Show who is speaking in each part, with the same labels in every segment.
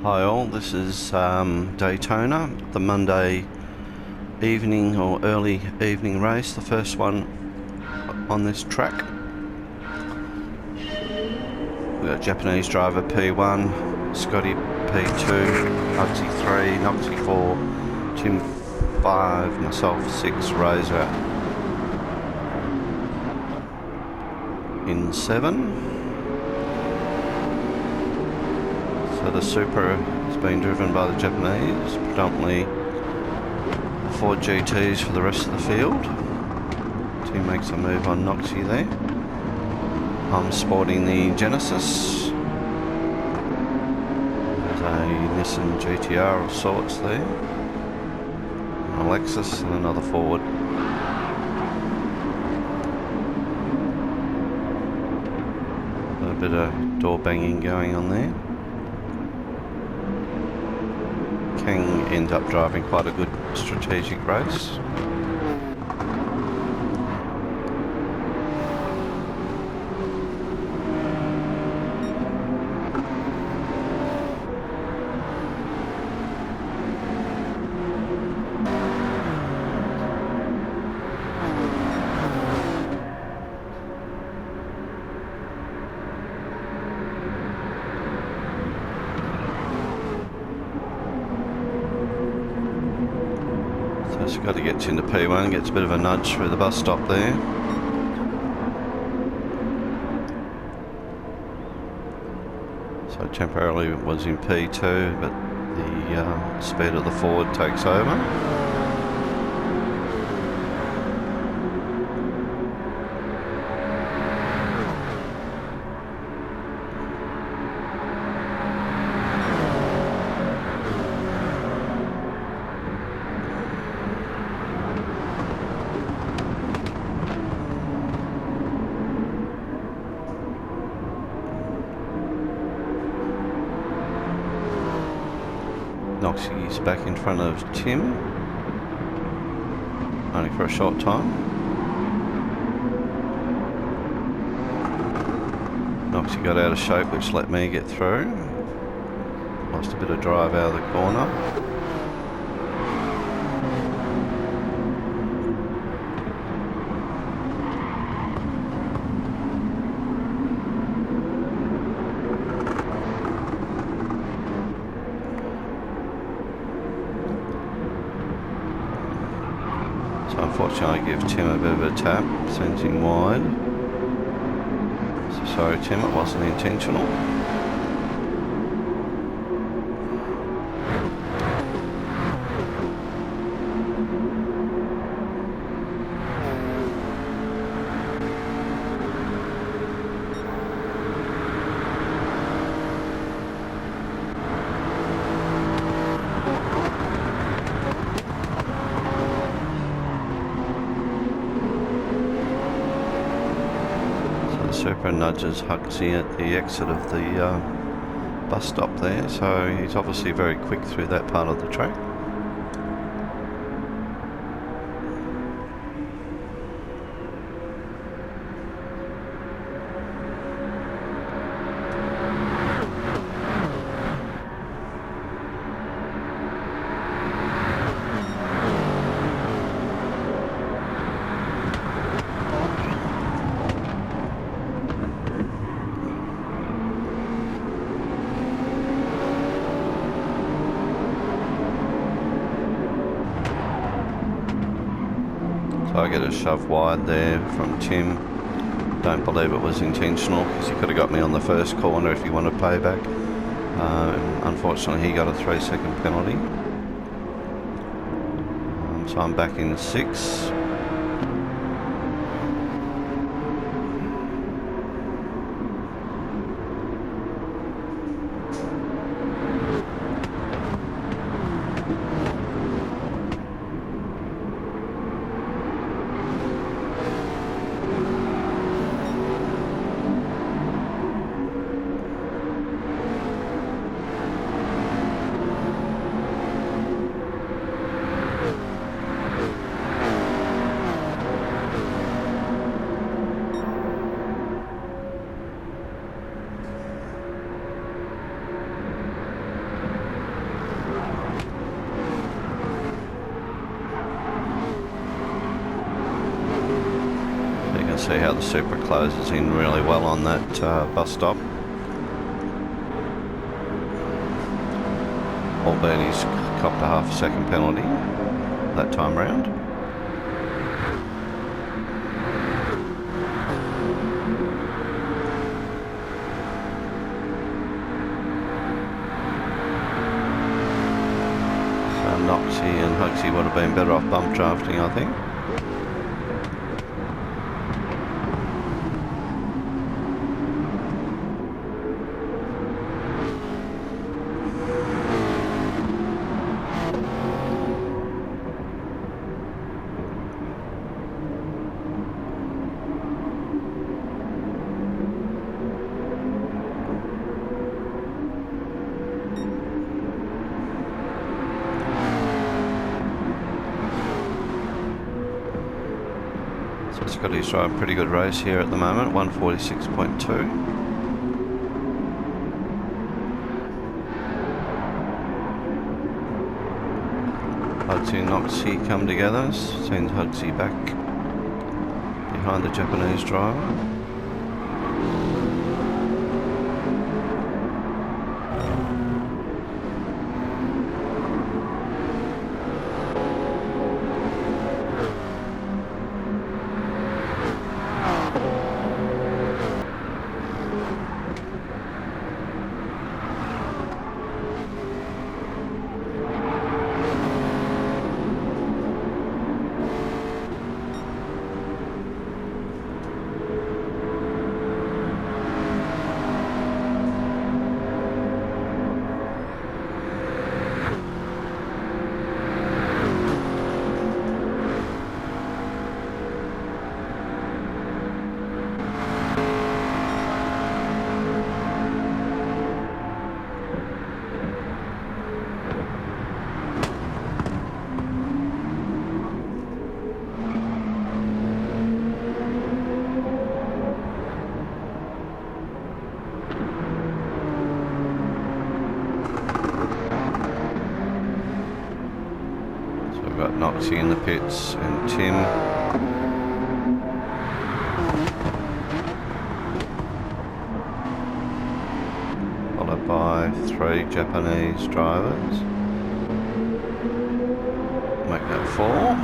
Speaker 1: Hi all, this is Daytona, the Monday evening or early evening race, the first one on this track. We've got Japanese driver P1, Scotty P2, Uxie 3, Noxie 4, Tim 5, myself 6, Razor in 7. So the Supra is being driven by the Japanese, predominantly Ford GTs for the rest of the field. Team makes a move on Noxie there. I'm sporting the Genesis. There's a Nissan GTR of sorts there. A Lexus and another Ford. A bit of door banging going on there. Kang ends up driving quite a good strategic race. Just got to get into P1, gets a bit of a nudge through the bus stop there. So temporarily it was in P2, but the speed of the Ford takes over. Noxie's back in front of Tim, only for a short time. Noxie got out of shape, which let me get through. Lost a bit of drive out of the corner. So unfortunately I give Tim a bit of a tap, sends him wide. So sorry Tim, it wasn't intentional. Supra nudges Huxley at the exit of the bus stop there, so he's obviously very quick through that part of the track. So I get a shove wide there from Tim. Don't believe it was intentional because he could have got me on the first corner if he wanted payback. Unfortunately he got a 3-second penalty. So I'm back in 6. see how the Supra closes in really well on that bus stop. Albeit he's copped a half-a-second penalty that time round. So Noxie and Hugsy would have been better off bump drafting, I think. Scotty's driving a pretty good race here at the moment, 146.2. Hugsy and Noxie come together, sends Hugsy back behind the Japanese driver. Got Noxie in the pits and Tim. Followed by 3 Japanese drivers. Make that 4.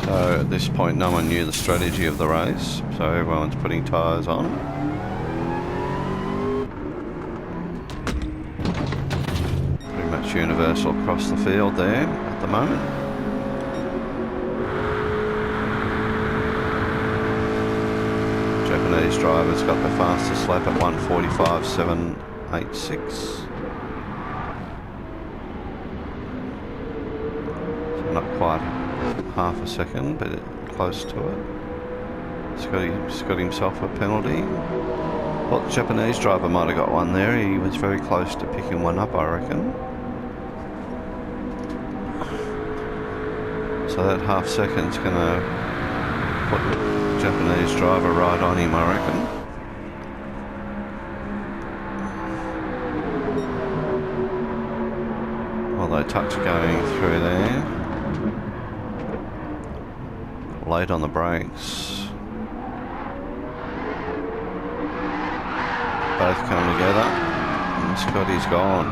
Speaker 1: So at this point no one knew the strategy of the race, so everyone's putting tyres on. Pretty much universal across the field there at the moment. Japanese driver's got the fastest lap at 1:45.786. So not quite half a second, but close to it. He's got himself a penalty. Well, the Japanese driver might have got one there. He was very close to picking one up, I reckon. So that half second's going to put the Japanese driver right on him, I reckon. Although touch going through there. Late on the brakes. Both come together and Scotty's gone.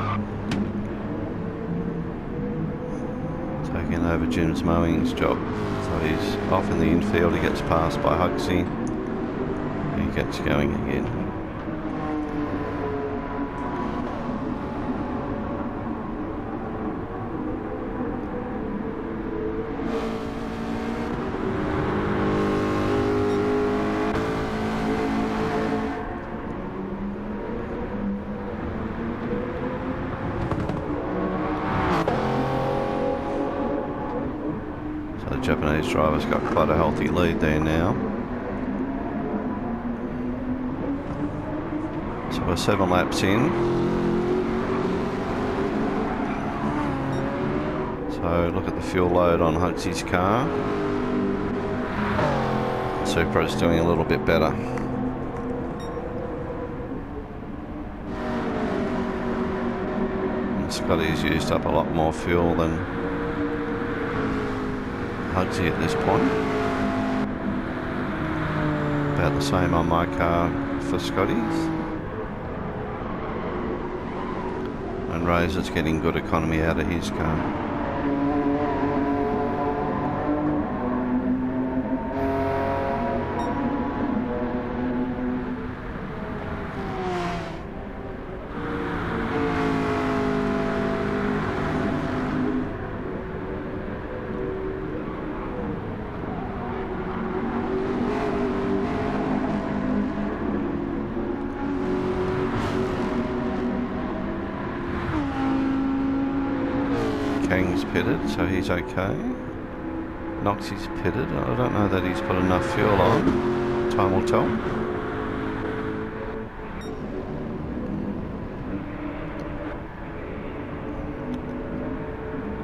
Speaker 1: Taking over Jim's mowing's job. So he's off in the infield, he gets passed by Hugsy. He gets going again. The Japanese driver's got quite a healthy lead there now. So we're 7 laps in. So look at the fuel load on Hugsy's car. Supra's doing a little bit better. Scotty's used up a lot more fuel than Hugsy at this point. About the same on my car for Scotty's. And Razor's getting good economy out of his car. Kang's pitted, so he's okay. Noxie's pitted. I don't know that he's put enough fuel on. Time will tell.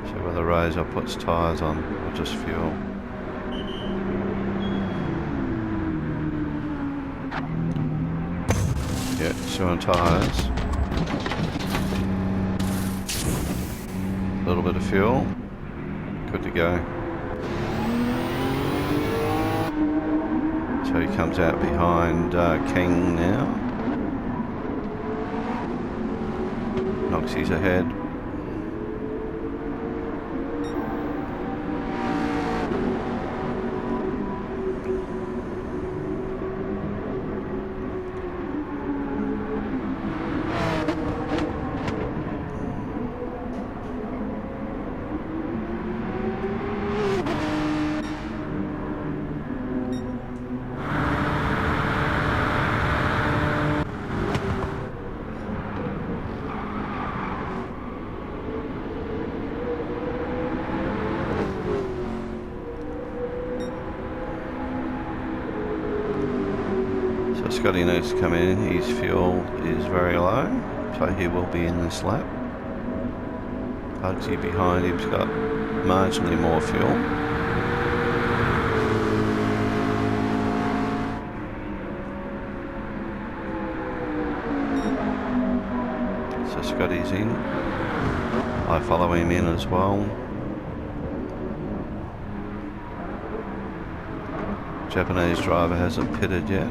Speaker 1: So whether Razor puts tyres on or just fuel. Yeah, so on tyres. A little bit of fuel, good to go. So he comes out behind King now. Noxie's ahead. Scotty needs to come in. His fuel is very low, so he will be in this lap. Hugsy behind him's got marginally more fuel. So Scotty's in. I follow him in as well. Japanese driver hasn't pitted yet.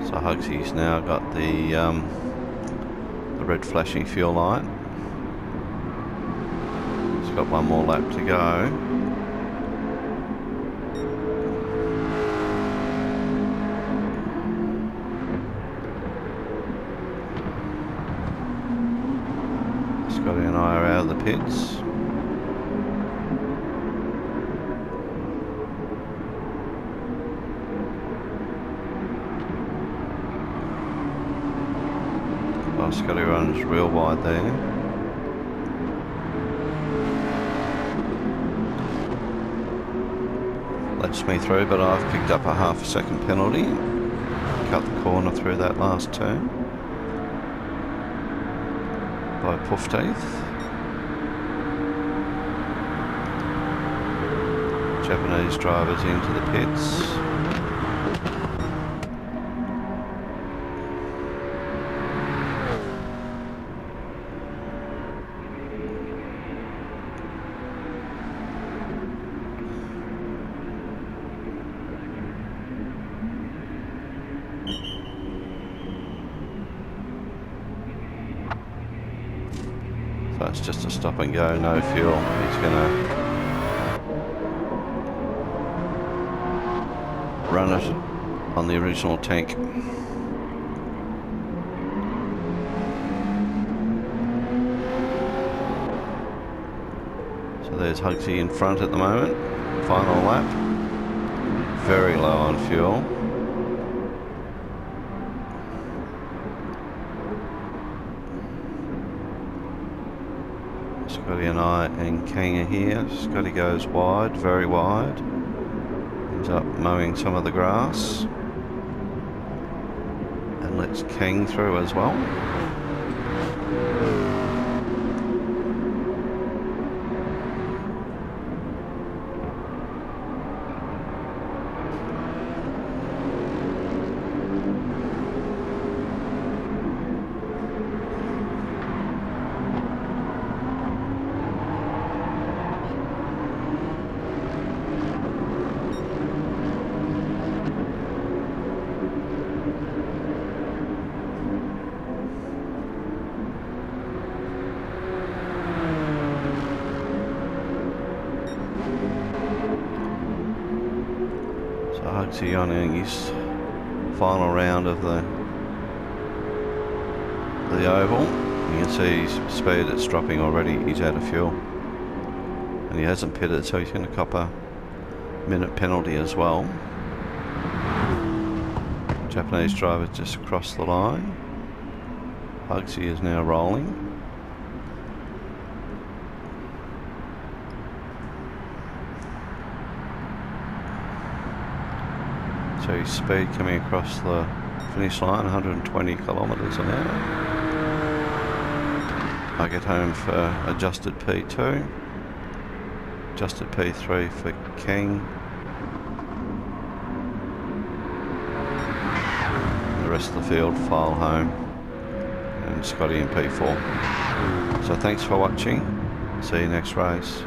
Speaker 1: So Hugsy's now got the red flashing fuel light. He's got one more lap to go. Scotty and I are out of the pits. Scotty runs real wide there. Lets me through, but I've picked up a half a second penalty. Cut the corner through that last turn by Puff Teeth. Japanese drivers into the pits. So it's just a stop and go, no fuel. He's gonna run it on the original tank. So there's Hugsy in front at the moment. Final lap. Very low on fuel. Scotty and I and Kang are here. Scotty goes wide, very wide. Ends up mowing some of the grass. And lets Kang through as well. Hugsy on his final round of the oval. You can see his speed, it's dropping already. He's out of fuel and he hasn't pitted, so he's going to cop a minute penalty as well. Japanese driver just across the line. Hugsy is now rolling. So his speed coming across the finish line, 120 kilometres an hour. I get home for adjusted P2, adjusted P3 for King. The rest of the field file home, and Scotty in P4. So thanks for watching. See you next race.